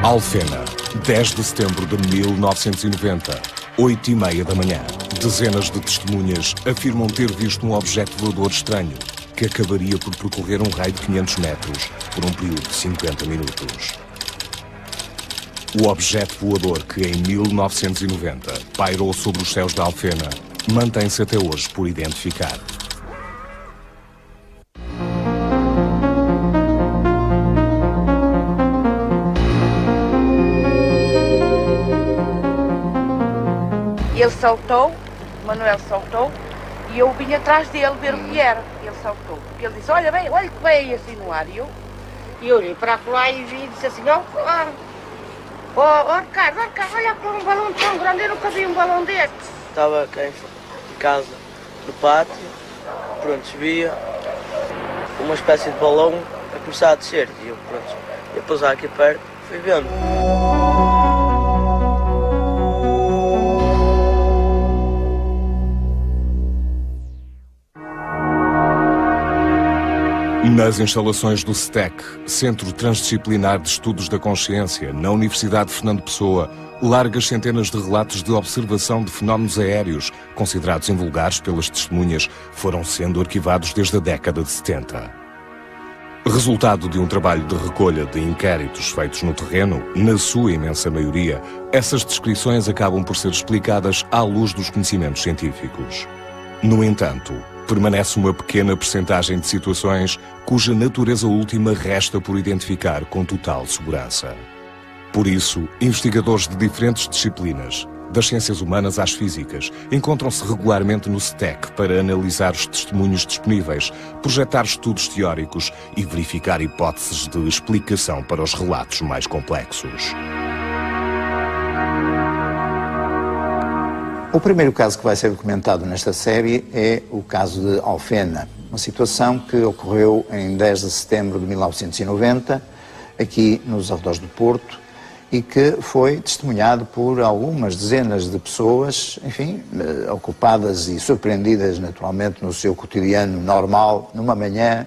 Alfena, 10 de setembro de 1990, 8h30 da manhã. Dezenas de testemunhas afirmam ter visto um objeto voador estranho que acabaria por percorrer um raio de 500 metros por um período de 50 minutos. O objeto voador que em 1990 pairou sobre os céus da Alfena mantém-se até hoje por identificar. Ele saltou, o Manuel saltou, e eu vim atrás dele ver o que era. Ele saltou, porque ele disse, olha que vem assim no ar. E eu olhei para lá e vi e disse assim, Ricardo, olha para um balão tão grande, eu nunca vi um balão destes. Estava cá em casa, no pátio, pronto, via uma espécie de balão a começar a descer. E eu, pronto, ia pousar aqui perto, fui vendo. Nas instalações do STEC, Centro Transdisciplinar de Estudos da Consciência, na Universidade de Fernando Pessoa, largas centenas de relatos de observação de fenómenos aéreos, considerados invulgares pelas testemunhas, foram sendo arquivados desde a década de 70. Resultado de um trabalho de recolha de inquéritos feitos no terreno, na sua imensa maioria, essas descrições acabam por ser explicadas à luz dos conhecimentos científicos. No entanto, permanece uma pequena percentagem de situações cuja natureza última resta por identificar com total segurança. Por isso, investigadores de diferentes disciplinas, das ciências humanas às físicas, encontram-se regularmente no STEC para analisar os testemunhos disponíveis, projetar estudos teóricos e verificar hipóteses de explicação para os relatos mais complexos. O primeiro caso que vai ser documentado nesta série é o caso de Alfena, uma situação que ocorreu em 10 de setembro de 1990, aqui nos arredores do Porto, e que foi testemunhado por algumas dezenas de pessoas, enfim, ocupadas e surpreendidas naturalmente no seu cotidiano normal, numa manhã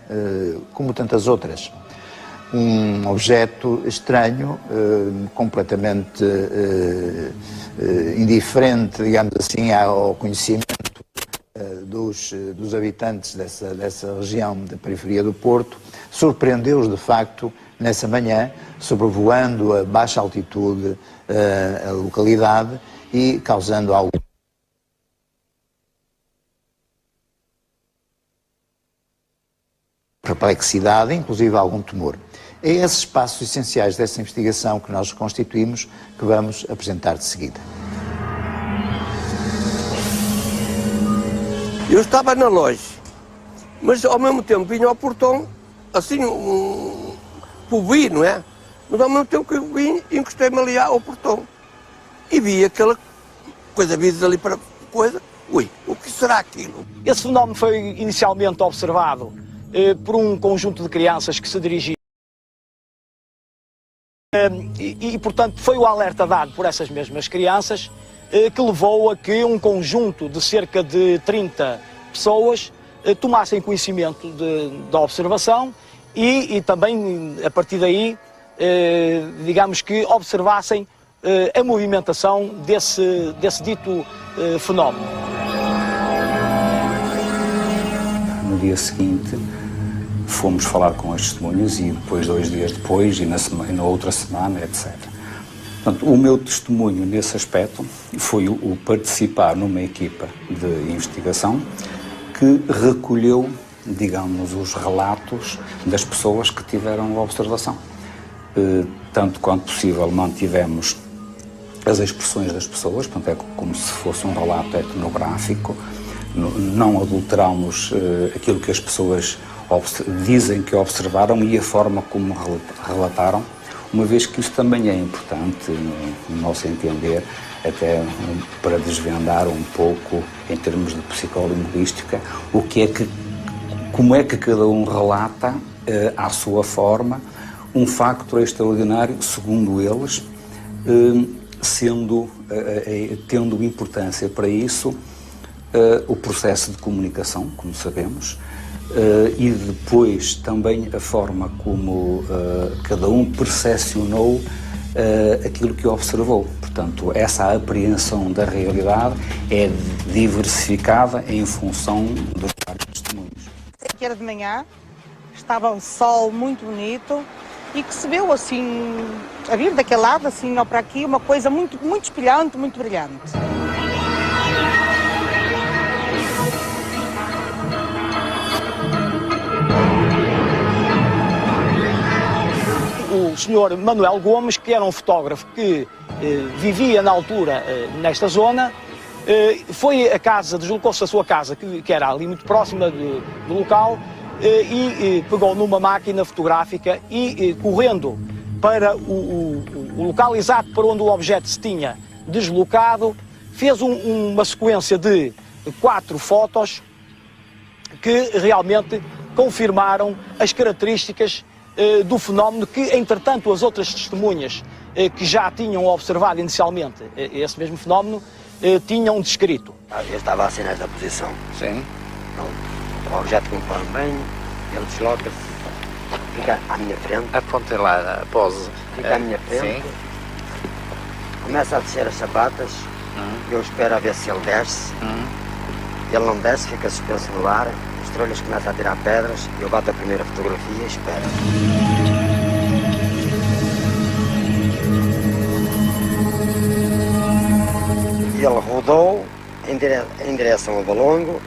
como tantas outras. Um objeto estranho, completamente indiferente, digamos assim, ao conhecimento dos habitantes dessa região da periferia do Porto, surpreendeu-os de facto nessa manhã, sobrevoando a baixa altitude a localidade e causando algo perplexidade, inclusive algum temor. É esses passos essenciais dessa investigação que nós constituímos que vamos apresentar de seguida. Eu estava na loja, mas ao mesmo tempo vinha ao portão, assim, vi, não é? Mas ao mesmo tempo que eu vim, encostei-me ali ao portão e vi aquela coisa vista ali para coisa. Ui, o que será aquilo? Esse fenómeno foi inicialmente observado por um conjunto de crianças que se dirigiam e, portanto, foi o alerta dado por essas mesmas crianças que levou a que um conjunto de cerca de 30 pessoas tomassem conhecimento da observação e também, a partir daí, digamos que observassem a movimentação desse dito fenómeno. No dia seguinte, fomos falar com as testemunhas e depois, 2 dias depois, e na outra semana, etc. Portanto, o meu testemunho nesse aspecto foi o participar numa equipa de investigação que recolheu, digamos, os relatos das pessoas que tiveram a observação. Tanto quanto possível mantivemos as expressões das pessoas, portanto é como se fosse um relato etnográfico, não adulteramos aquilo que as pessoas dizem que observaram e a forma como relataram, uma vez que isso também é importante, no nosso entender, até para desvendar um pouco, em termos de psicolinguística, como é que cada um relata, à sua forma, um facto extraordinário, segundo eles, tendo importância para isso o processo de comunicação, como sabemos, e depois também a forma como cada um percepcionou aquilo que observou. Portanto, essa apreensão da realidade é diversificada em função dos vários testemunhos. Sei que era de manhã, estava um sol muito bonito e que se viu assim, a vir daquele lado, assim, ou para aqui, uma coisa muito, muito espelhante, muito brilhante. O senhor Manuel Gomes, que era um fotógrafo que vivia na altura nesta zona, foi a casa, deslocou-se a sua casa, que era ali muito próxima do local, e pegou numa máquina fotográfica e correndo para o local exato para onde o objeto se tinha deslocado, fez uma sequência de 4 fotos que realmente confirmaram as características do fenómeno que, entretanto, as outras testemunhas que já tinham observado inicialmente esse mesmo fenómeno tinham descrito. Eu estava assim nesta posição. Sim. O objeto que me põe bem, ele desloca-se, fica à minha frente. Aponte lá a pose. Fica à minha frente. Sim. Começa a descer as sapatas, eu espero a ver se ele desce. Ele não desce, fica suspenso no ar, as trolhas começam a tirar pedras, eu bato a primeira fotografia e espero. E ele rodou em direção ao Valongo,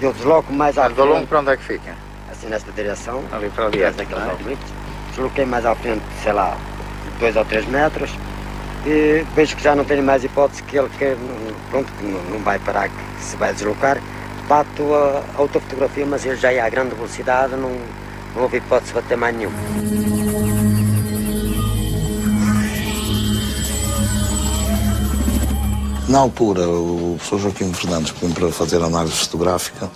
eu desloco mais à frente. Valongo para onde é que fica? Assim nesta direção, Ali para ali. desloquei mais à frente, sei lá, 2 ou 3 metros, e vejo que já não tenho mais hipótese que ele pronto, que não vai parar, que se vai deslocar, bato a outra fotografia, mas ele já ia a grande velocidade, não houve hipótese de bater mais nenhum. Na altura, o professor Joaquim Fernandes pediu para fazer análise fotográfica,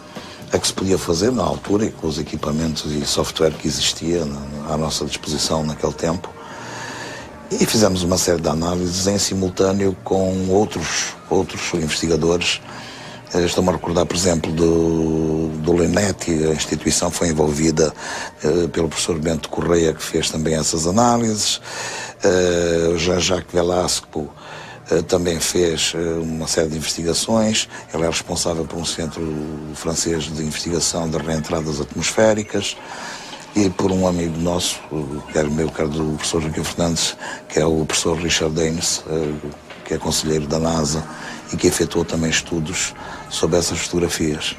a que se podia fazer na altura e com os equipamentos e software que existia à nossa disposição naquele tempo. E fizemos uma série de análises em simultâneo com outros investigadores. Estou-me a recordar, por exemplo, do LENET, a instituição foi envolvida pelo professor Bento Correia, que fez também essas análises. Jean-Jacques Velasco também fez uma série de investigações. Ele é responsável por um centro francês de investigação de reentradas atmosféricas. E por um amigo nosso, quer meu, quer do professor Joaquim Fernandes, que é o professor Richard Daines, que é conselheiro da NASA e que efetuou também estudos sobre essas fotografias.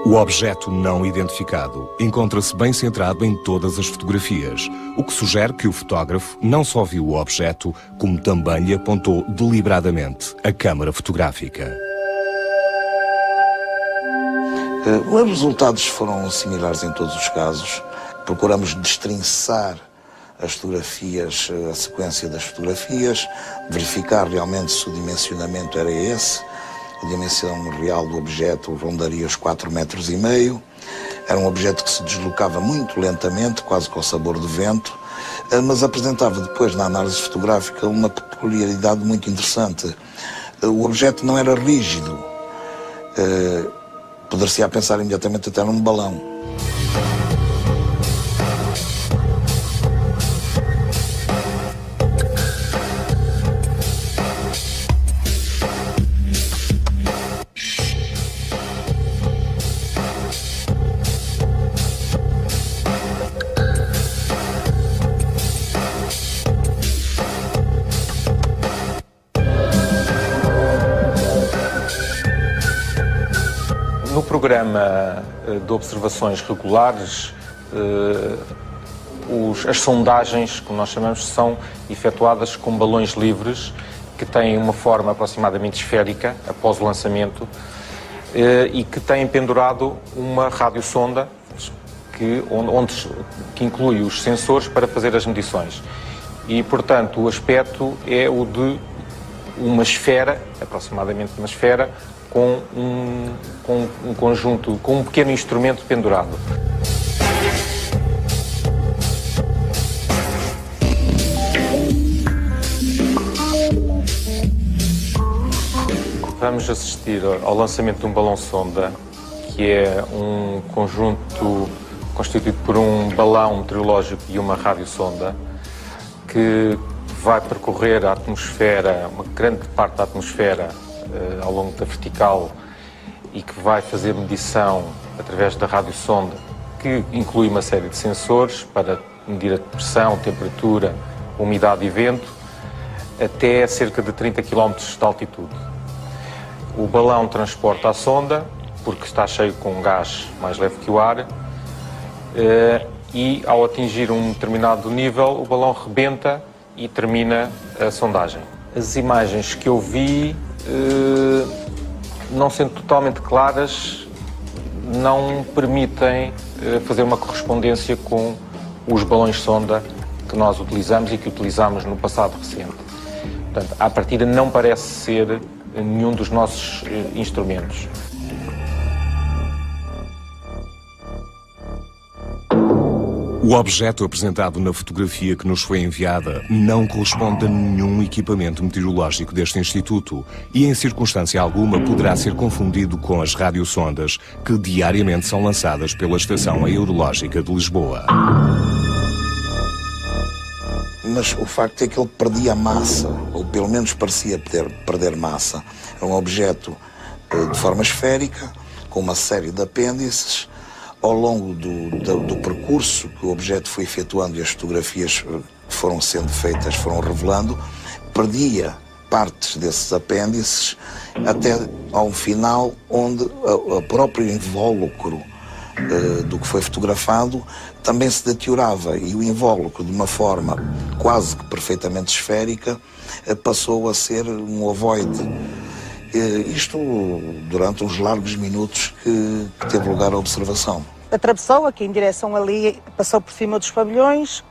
O objeto não identificado encontra-se bem centrado em todas as fotografias, o que sugere que o fotógrafo não só viu o objeto, como também lhe apontou deliberadamente a câmara fotográfica. Os resultados foram similares em todos os casos. Procuramos destrinçar as fotografias, a sequência das fotografias, verificar realmente se o dimensionamento era esse. A dimensão real do objeto rondaria os 4,5 metros. Era um objeto que se deslocava muito lentamente, quase com o sabor do vento, mas apresentava depois, na análise fotográfica, uma peculiaridade muito interessante. O objeto não era rígido. Poder-se-á pensar imediatamente até num balão. No programa de observações regulares, as sondagens, como nós chamamos, são efetuadas com balões livres que têm uma forma aproximadamente esférica após o lançamento e que têm pendurado uma radiosonda que inclui os sensores para fazer as medições. E, portanto, o aspecto é o de uma esfera, aproximadamente uma esfera, com um conjunto, com um pequeno instrumento pendurado. Vamos assistir ao lançamento de um balão-sonda que é um conjunto constituído por um balão meteorológico e uma radiosonda que vai percorrer a atmosfera, uma grande parte da atmosfera ao longo da vertical e que vai fazer medição através da radiosonda, que inclui uma série de sensores para medir a pressão, temperatura, umidade e vento, até cerca de 30 km de altitude. O balão transporta a sonda, porque está cheio com um gás mais leve que o ar, e ao atingir um determinado nível, o balão rebenta e termina a sondagem. As imagens que eu vi, não sendo totalmente claras, não permitem fazer uma correspondência com os balões sonda que nós utilizamos e que utilizamos no passado recente. Portanto, à partida não parece ser nenhum dos nossos instrumentos. O objeto apresentado na fotografia que nos foi enviada não corresponde a nenhum equipamento meteorológico deste Instituto e, em circunstância alguma, poderá ser confundido com as radiosondas que diariamente são lançadas pela Estação Meteorológica de Lisboa. Mas o facto é que ele perdia massa, ou pelo menos parecia perder massa. É um objeto de forma esférica, com uma série de apêndices. Ao longo do percurso que o objeto foi efetuando e as fotografias que foram sendo feitas foram revelando, perdia partes desses apêndices até ao final, onde o próprio invólucro do que foi fotografado também se deteriorava e o invólucro, de uma forma quase que perfeitamente esférica, passou a ser um ovoide. Isto durante uns largos minutos que teve lugar a observação. Atravessou aqui em direção ali, passou por cima dos pavilhões.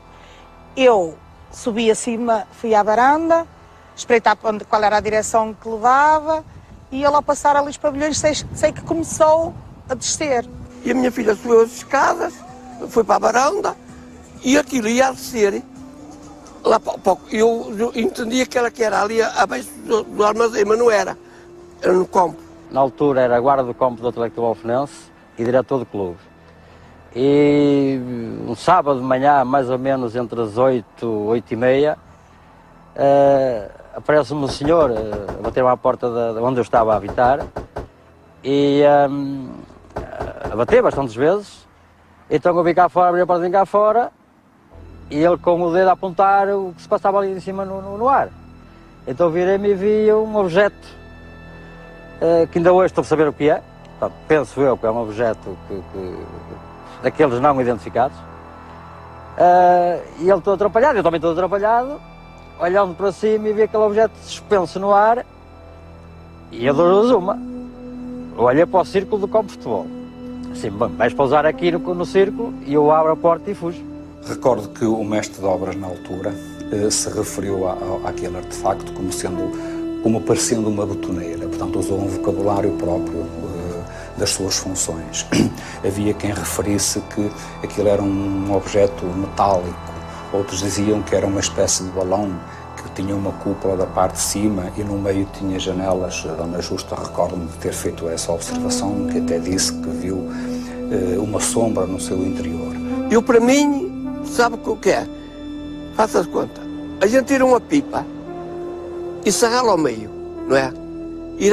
Eu subi acima, fui à varanda, espreitar qual era a direção que levava, e ele, ao passar ali os pavilhões, sei que começou a descer. E a minha filha subiu as escadas, foi para a varanda e aquilo ia a descer. Lá, eu entendia que era ali abaixo do armazém, mas não era. Era no campo. Na altura era guarda do campo do Atlético Alfenense e diretor do clube. E um sábado de manhã, mais ou menos entre as 8h30, aparece-me um senhor a bater-me à porta de onde eu estava a habitar e a bater bastantes vezes. Então eu vim cá fora, abri a porta, vim cá fora e ele com o dedo a apontar o que se passava ali em cima no ar. Então virei-me e vi um objeto que ainda hoje estou a saber o que é. Portanto, penso eu que é um objeto daqueles não identificados. E ele todo atrapalhado, eu também estou atrapalhado, olhando para cima e vi aquele objeto suspenso no ar e eu dou-lhes uma. Eu olhei para o círculo do campo de futebol. Assim, bom, vais pousar aqui no círculo e eu abro a porta e fujo. Recordo que o mestre de obras na altura se referiu àquele artefacto como parecendo uma betoneira, portanto usou um vocabulário próprio das suas funções. Havia quem referisse que aquilo era um objeto metálico, outros diziam que era uma espécie de balão que tinha uma cúpula da parte de cima e no meio tinha janelas. Dona Justa, recordo-me de ter feito essa observação, que até disse que viu uma sombra no seu interior. Eu, para mim, sabe o que é? Faça de conta. A gente tira uma pipa e serrá-la ao meio, não é? Ir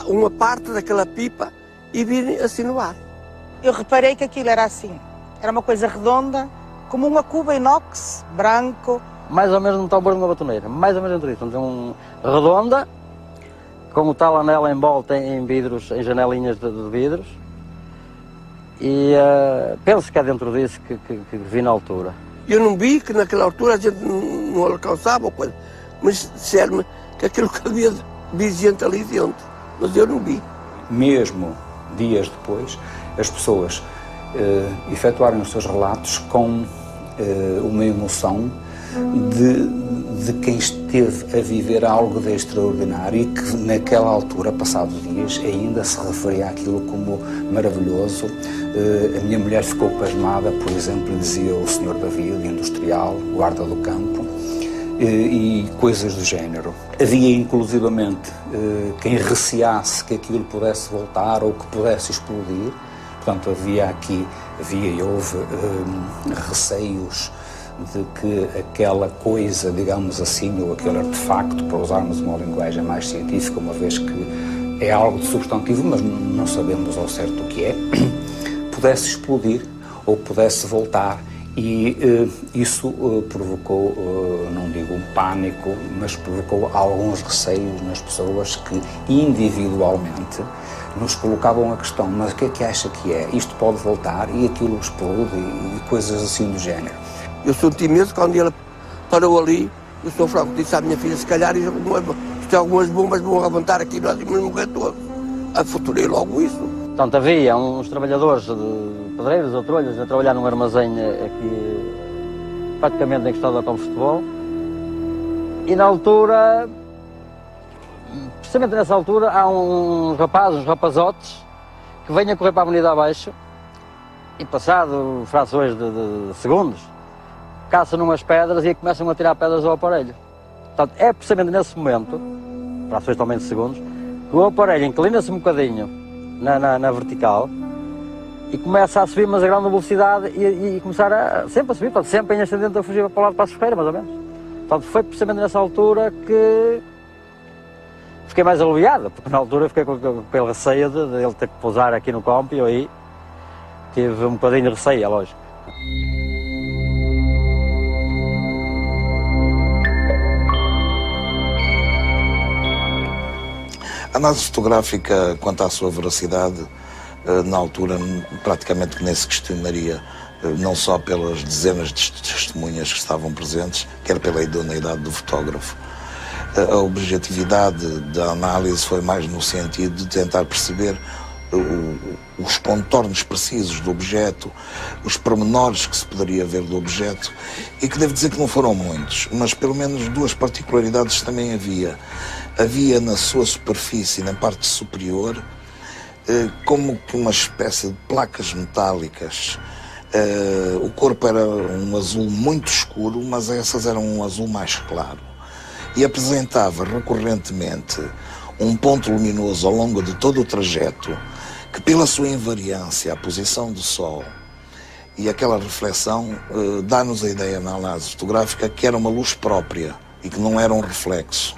uma parte daquela pipa e vir assim no ar. Eu reparei que aquilo era assim. Era uma coisa redonda, como uma cuba inox, branco. Mais ou menos um tambor de uma batoneira, mais ou menos entre isso. Então, redonda, com o tal anel em volta em vidros, em janelinhas de vidros. E penso que é dentro disso que vi na altura. Eu não vi que naquela altura a gente não alcançava, coisa, mas disseram-me que aquilo que havia vi gente ali dentro, mas eu não vi. Mesmo dias depois, as pessoas efetuaram os seus relatos com uma emoção de quem esteve a viver algo de extraordinário e que naquela altura, passados dias, ainda se referia àquilo como maravilhoso. A minha mulher ficou pasmada, por exemplo, dizia o senhor David, industrial, guarda do campo, e coisas do género. Havia inclusivamente quem receasse que aquilo pudesse voltar ou que pudesse explodir, Portanto, havia e houve receios de que aquela coisa, digamos assim, ou aquele artefacto, para usarmos uma linguagem mais científica, uma vez que é algo de substantivo, mas não sabemos ao certo o que é, pudesse explodir ou pudesse voltar. E isso provocou, não digo um pânico, mas provocou alguns receios nas pessoas que individualmente nos colocavam a questão: mas o que acha que é? Isto pode voltar e aquilo explode e coisas assim do género. Eu senti mesmo quando ele parou ali, o Sr. Franco disse à minha filha: se calhar isto algumas bombas vão levantar aqui, nós íamos morrer todos. Afuturei logo isso. Portanto, havia uns trabalhadores de pedreiros ou trolhas a trabalhar num armazém aqui, praticamente encostado ao campo de futebol. E na altura, precisamente nessa altura, há uns rapazotes, que vêm a correr para a avenida abaixo e, passado frações de segundos, caçam numas pedras e começam a tirar pedras ao aparelho. Portanto, é precisamente nesse momento, frações também de segundos, que o aparelho inclina-se um bocadinho na vertical e começa a subir, mas a grande velocidade e começar sempre a subir, portanto, sempre em ascendente a fugir para o lado de Passos Ferreira, mais ou menos. Portanto, foi precisamente nessa altura que fiquei mais aliviado, porque na altura fiquei com aquele receio de ele ter que pousar aqui no campo e eu aí tive um bocadinho de receio, é lógico. A análise fotográfica, quanto à sua veracidade, na altura praticamente nem se questionaria, não só pelas dezenas de testemunhas que estavam presentes, quer pela idoneidade do fotógrafo. A objetividade da análise foi mais no sentido de tentar perceber os contornos precisos do objeto, os pormenores que se poderia ver do objeto, e que devo dizer que não foram muitos, mas pelo menos duas particularidades também havia. Havia na sua superfície, na parte superior, como que uma espécie de placas metálicas. O corpo era um azul muito escuro, mas essas eram um azul mais claro. E apresentava recorrentemente um ponto luminoso ao longo de todo o trajeto, que pela sua invariância, a posição do sol e aquela reflexão, dá-nos a ideia na análise fotográfica que era uma luz própria e que não era um reflexo.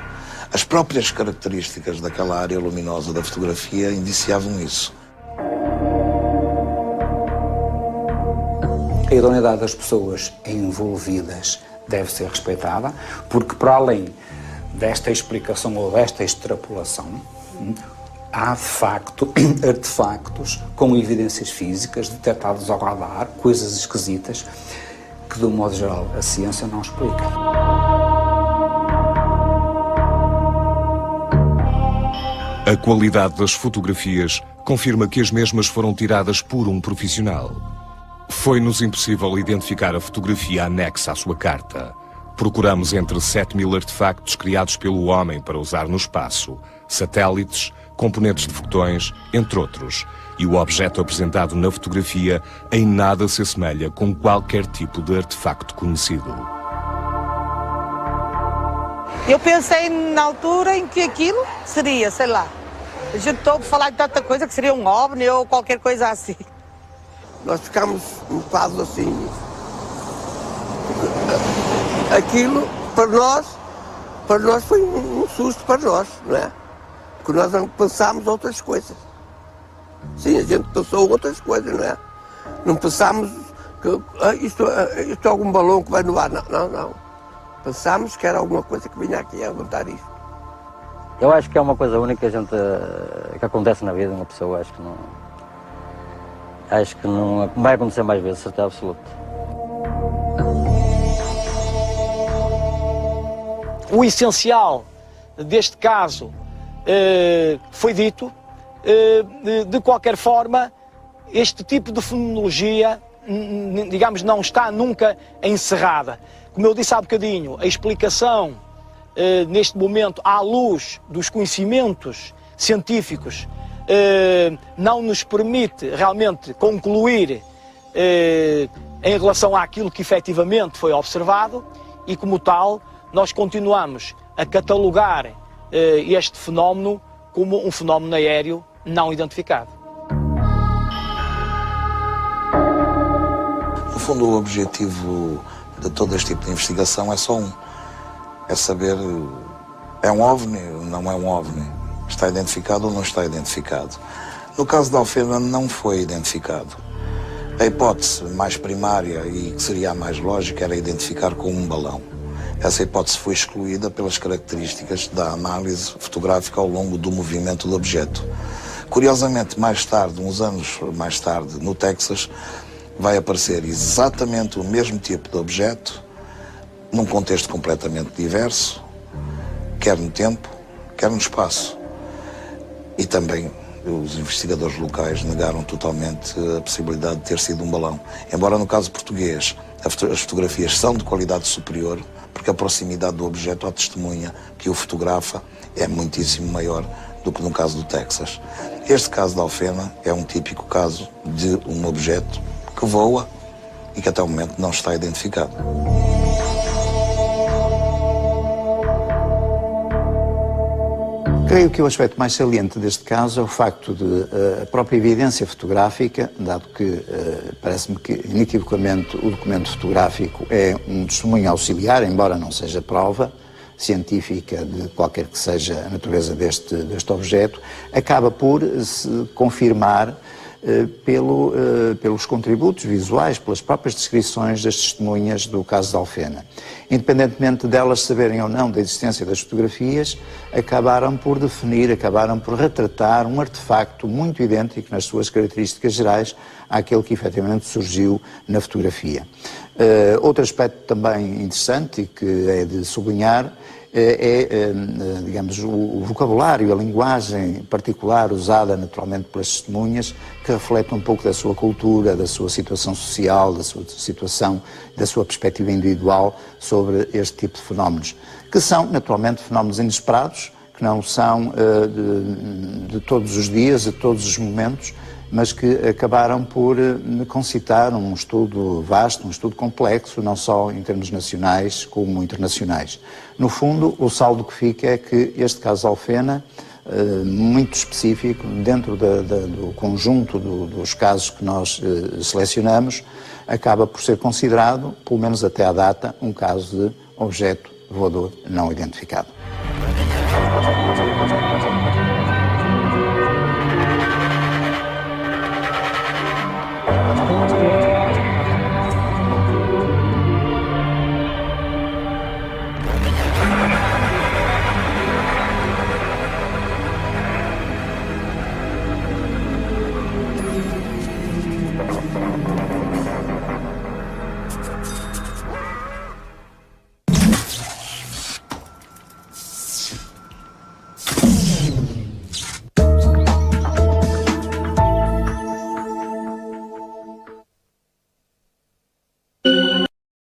As próprias características daquela área luminosa da fotografia indiciavam isso. A idoneidade das pessoas envolvidas deve ser respeitada, porque para além desta explicação ou desta extrapolação, há de facto artefactos com evidências físicas detectados ao radar, coisas esquisitas, que de um modo geral a ciência não explica. A qualidade das fotografias confirma que as mesmas foram tiradas por um profissional. Foi-nos impossível identificar a fotografia anexa à sua carta. Procuramos entre 7.000 artefactos criados pelo homem para usar no espaço, satélites, componentes de foguetões, entre outros, e o objeto apresentado na fotografia em nada se assemelha com qualquer tipo de artefacto conhecido. Eu pensei na altura em que aquilo seria, sei lá, a gente estou a falar de tanta coisa que seria um OVNI ou qualquer coisa assim. Nós ficámos um bocado assim. Aquilo, para nós foi um susto para nós, não é? Porque nós não pensámos outras coisas. Sim, a gente pensou outras coisas, não é? Não pensámos que isto é algum balão que vai no ar, não. Pensámos que era alguma coisa que vinha aqui a levantar isto. Eu acho que é uma coisa única que acontece na vida de uma pessoa, acho que não vai acontecer mais vezes, certeza absoluta. O essencial deste caso foi dito. De qualquer forma, este tipo de fenomenologia, digamos, não está nunca encerrada. Como eu disse há bocadinho, a explicação neste momento à luz dos conhecimentos científicos não nos permite realmente concluir em relação àquilo que efetivamente foi observado e, como tal, nós continuamos a catalogar este fenómeno como um fenómeno aéreo não identificado. fundo, o objetivo de todo este tipo de investigação é só um. É saber, é um OVNI ou não é um OVNI? Está identificado ou não está identificado? No caso da Alfena, não foi identificado. A hipótese mais primária e que seria a mais lógica era identificar com um balão. Essa hipótese foi excluída pelas características da análise fotográfica ao longo do movimento do objeto. Curiosamente, mais tarde, uns anos mais tarde, no Texas, vai aparecer exatamente o mesmo tipo de objeto, num contexto completamente diverso, quer no tempo, quer no espaço. E também os investigadores locais negaram totalmente a possibilidade de ter sido um balão. Embora no caso português as fotografias são de qualidade superior, porque a proximidade do objeto à testemunha que o fotografa é muitíssimo maior do que no caso do Texas. Este caso da Alfena é um típico caso de um objeto que voa e que até o momento não está identificado. Creio que o aspecto mais saliente deste caso é o facto de a própria evidência fotográfica, dado que parece-me que inequivocamente o documento fotográfico é um testemunho auxiliar, embora não seja prova científica de qualquer que seja a natureza deste objeto, acaba por se confirmar pelos contributos visuais, pelas próprias descrições das testemunhas do caso da Alfena. Independentemente delas saberem ou não da existência das fotografias, acabaram por definir, acabaram por retratar um artefacto muito idêntico nas suas características gerais àquele que efetivamente surgiu na fotografia. Outro aspecto também interessante e que é de sublinhar digamos, o vocabulário, a linguagem particular usada naturalmente pelas testemunhas, que reflete um pouco da sua cultura, da sua situação social, da sua situação, da sua perspectiva individual sobre este tipo de fenómenos, que são naturalmente fenómenos inesperados, que não são de todos os dias, de todos os momentos, mas que acabaram por concitar um estudo vasto, um estudo complexo, não só em termos nacionais como internacionais. No fundo, o saldo que fica é que este caso da Alfena, muito específico, dentro do conjunto dos casos que nós selecionamos, acaba por ser considerado, pelo menos até à data, um caso de objeto voador não identificado.